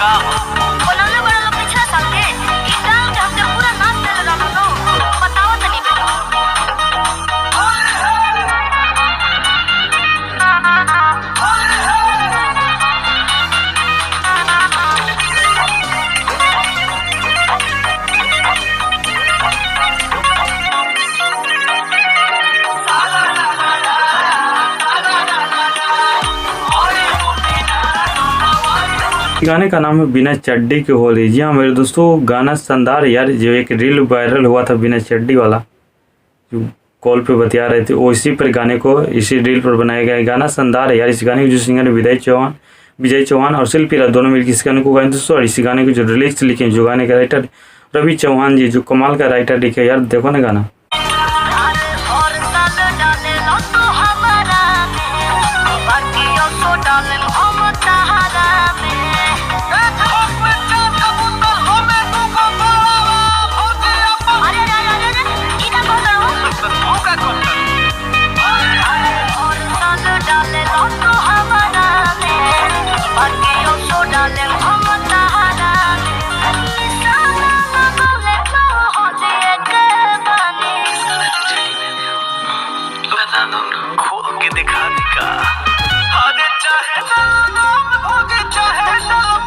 का बोलले बड़ा लोग पिछला साल के ई गांव के हमके पूरा नाच देले रहलो नो बताओ तनी बेटा। गाने का नाम है बिना चड्डी की होली। जी हाँ मेरे दोस्तों, गाना शानदार है यार। जो एक रील वायरल हुआ था बिना चड्डी वाला, जो कॉल पे बतिया रहे थे, वो इसी पर गाने को इसी रील पर बनाया गया है। गाना शानदार है यार। इस गाने के जो सिंगर है विजय चौहान और शिल्पी राज दोनों मिलकर इस गाने को गाए दोस्तों। और इसी गाने को जो लिरिक्स लिखे हैं, जो गाने का राइटर रवि चौहान जी, जो कमाल का राइटर लिखे यार। देखो ना गाना। खोल के दिखा दिखा अरे चाहे होगे चाहे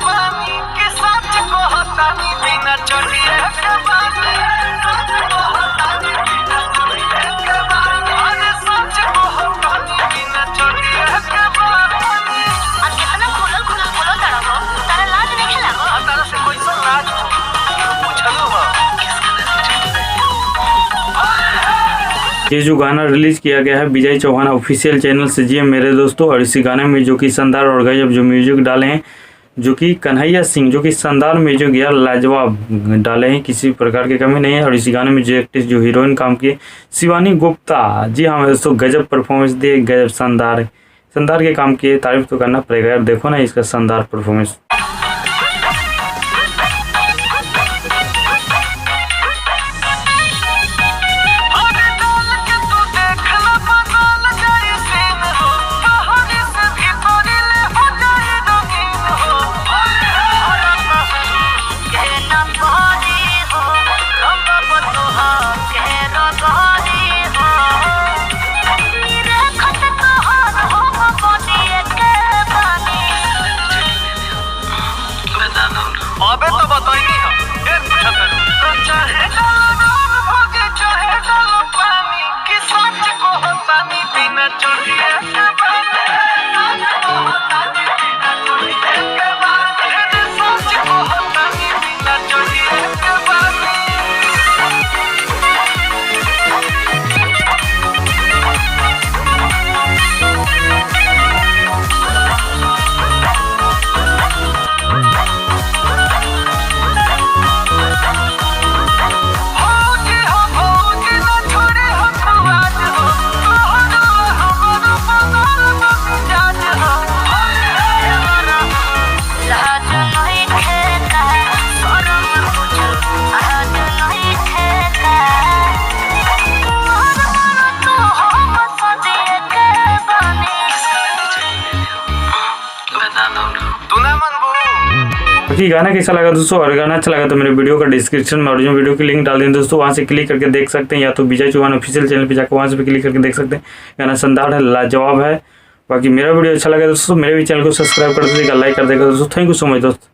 पानी के साथ को हतानी बिना चढ़िए के बानी अरे सच को हतानी बिना चढ़िए के बानी। आज कितना खुलल बोलो तारा हो, तारा लाज नहीं लागो? तारा से कोई सा लाज पूछलो हो? ये जो गाना रिलीज किया गया है विजय चौहान ऑफिशियल चैनल से जी मेरे दोस्तों। और इसी गाने में जो कि शानदार और गजब जो म्यूजिक डाले हैं, जो कि कन्हैया सिंह, जो कि शानदार म्यूजिक यार लाजवाब डाले हैं, किसी प्रकार की कमी नहीं है। और इसी गाने में जो एक्ट्रेस जो हीरोइन काम की शिवानी गुप्ता, जी हाँ दोस्तों, गजब परफॉर्मेंस दिए, गजब शानदार के काम किए। तारीफ तो करना पड़ेगा यार। देखो ना इसका शानदार परफॉर्मेंस। अबे तो बताइए चाहे होगे चाहे पानी के साथ को हतानी बिना चढ़िए के बानी सच को हतानी बिना चढ़िए के बानी। गाना कैसा लगा दोस्तों? और गाना अच्छा लगा तो मेरे वीडियो का डिस्क्रिप्शन में ओरिजिनल वीडियो की लिंक डाल दें दोस्तों, वहां से क्लिक करके देख सकते हैं। या तो विजय चौहान ऑफिशियल चैनल पे जाकर वहां से भी क्लिक करके देख सकते हैं। गाना शानदार है, लाजवाब है। बाकी मेरा वीडियो अच्छा लगा दोस्तों, मेरे भी चैनल को सब्सक्राइब कर दीजिएगा, लाइक कर देगा दोस्तों। थैंक यू सो मच दोस्तों।